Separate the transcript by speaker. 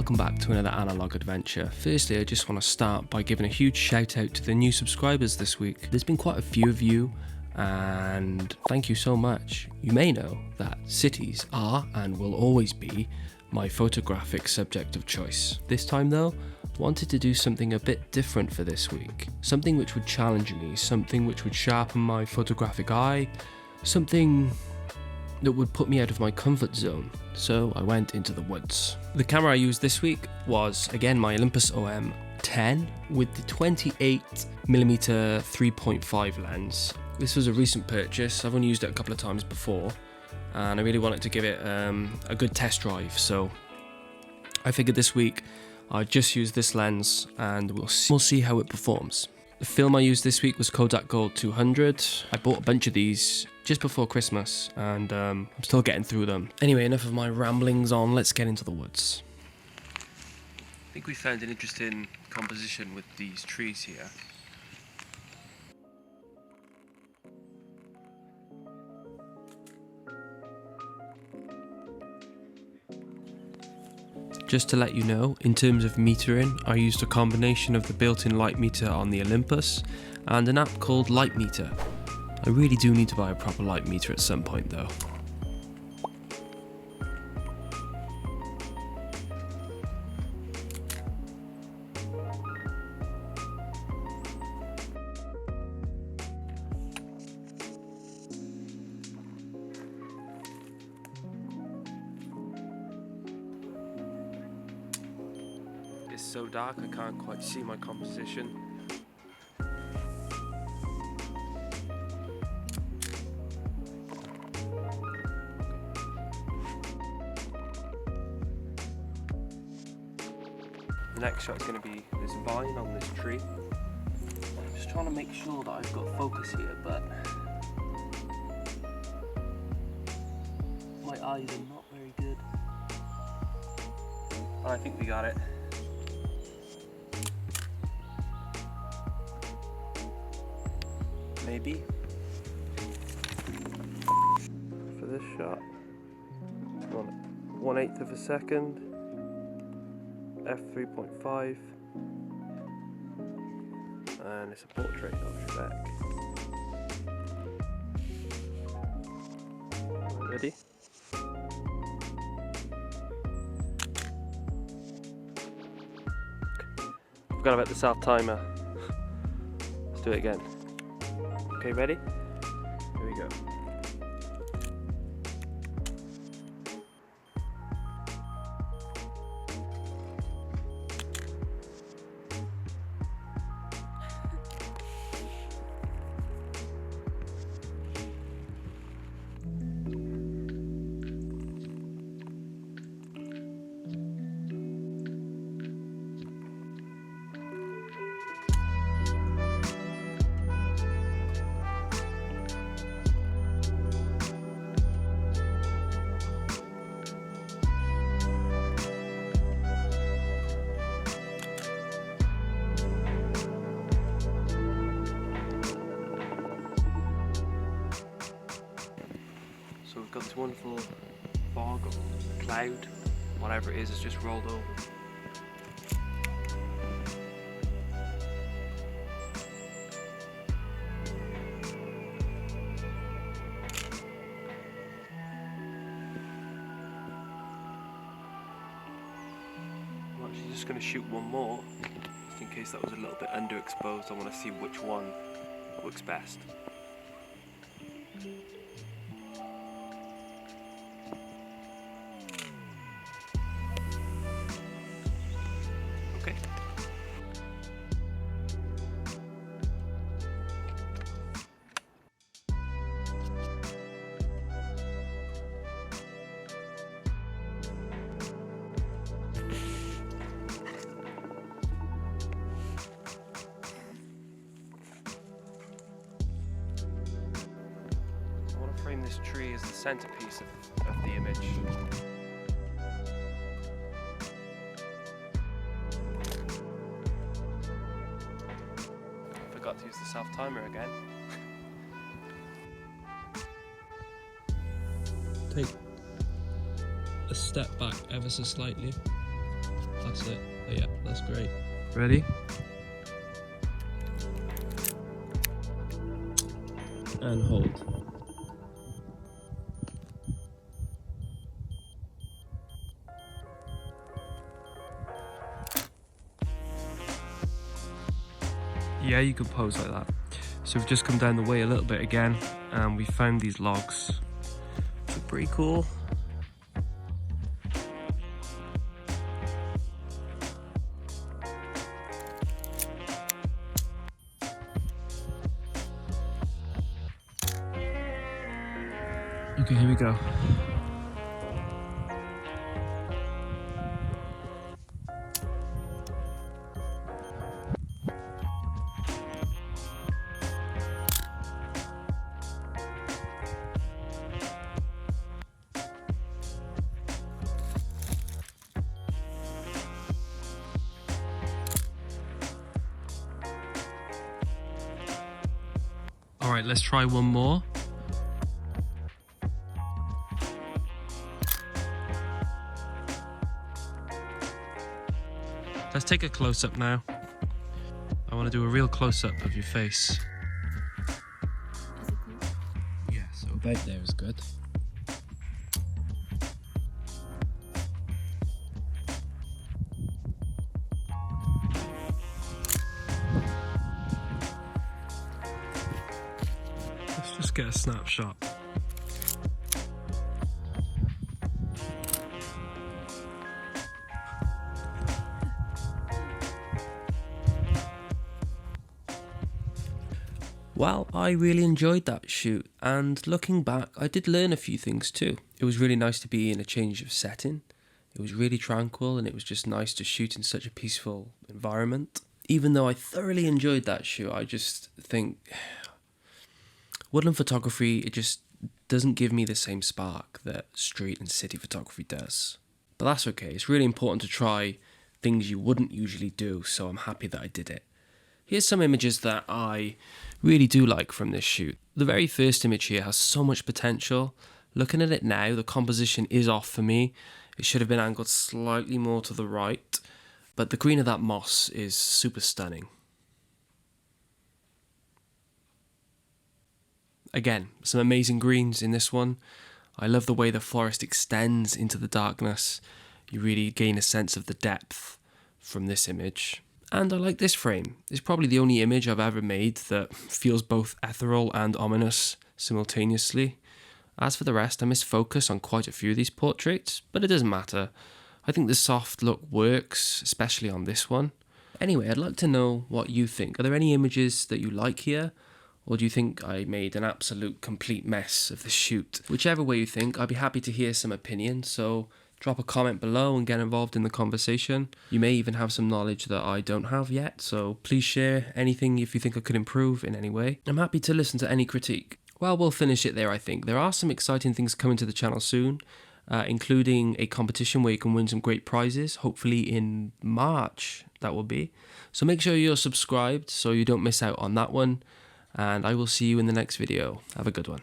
Speaker 1: welcome back to another analog adventure. Firstly, I just want to start by giving a huge shout out to the new subscribers this week. There's been quite a few of you, and thank you so much. You may know that cities are and will always be my photographic subject of choice. This time though, wanted to do something a bit different for this week. Something which would challenge me, something which would sharpen my photographic eye, something that would put me out of my comfort zone. So I went into the woods. The camera I used this week was again my Olympus OM10 with the 28mm 3.5 lens. This was a recent purchase. I've only used it a couple of times before and I really wanted to give it a good test drive, so I figured this week I'd just use this lens and we'll see how it performs. The film I used this week was Kodak Gold 200. I bought a bunch of these just before Christmas and I'm still getting through them. Anyway, enough of my ramblings on, let's get into the woods. I think we found an interesting composition with these trees here. Just to let you know, in terms of metering, I used a combination of the built-in light meter on the Olympus and an app called Light Meter. I really do need to buy a proper light meter at some point though. It's so dark I can't quite see my composition. The next shot is going to be this vine on this tree. I'm just trying to make sure that I've got focus here, but my eyes are not very good. And I think we got it. Maybe. For this shot, 1/8 of a second, f3.5, and it's a portrait of Trebek. Ready? Forgot about the self timer. Let's do it again. Okay, ready? Here we go. So we've got this wonderful fog or cloud, whatever it is, has just rolled over. I'm actually just going to shoot one more, just in case that was a little bit underexposed. I want to see which one looks best. Okay. I want to frame this tree as the centerpiece of the image. Forgot to use the self timer again. Take a step back ever so slightly. That's it. Oh, yeah, that's great. Ready? And hold. Yeah, you can pose like that. So we've just come down the way a little bit again, and we found these logs. They're pretty cool. Okay, here we go. All right, let's try one more. Let's take a close-up now. I want to do a real close-up of your face.
Speaker 2: Is it cool?
Speaker 1: Yeah, so about there is good. Let's just get a snapshot. Well, I really enjoyed that shoot, and looking back, I did learn a few things too. It was really nice to be in a change of setting. It was really tranquil, and it was just nice to shoot in such a peaceful environment. Even though I thoroughly enjoyed that shoot, I just think woodland photography, it just doesn't give me the same spark that street and city photography does. But that's okay. It's really important to try things you wouldn't usually do, so I'm happy that I did it. Here's some images that I really do like from this shoot. The very first image here has so much potential. Looking at it now, the composition is off for me. It should have been angled slightly more to the right, but the green of that moss is super stunning. Again, some amazing greens in this one. I love the way the forest extends into the darkness. You really gain a sense of the depth from this image. And I like this frame. It's probably the only image I've ever made that feels both ethereal and ominous simultaneously. As for the rest, I missed focus on quite a few of these portraits, but it doesn't matter. I think the soft look works, especially on this one. Anyway, I'd like to know what you think. Are there any images that you like here? Or do you think I made an absolute complete mess of the shoot? Whichever way you think, I'd be happy to hear some opinions, so drop a comment below and get involved in the conversation. You may even have some knowledge that I don't have yet, so please share anything if you think I could improve in any way. I'm happy to listen to any critique. Well, we'll finish it there, I think. There are some exciting things coming to the channel soon, including a competition where you can win some great prizes, hopefully in March, that will be. So make sure you're subscribed so you don't miss out on that one, and I will see you in the next video. Have a good one.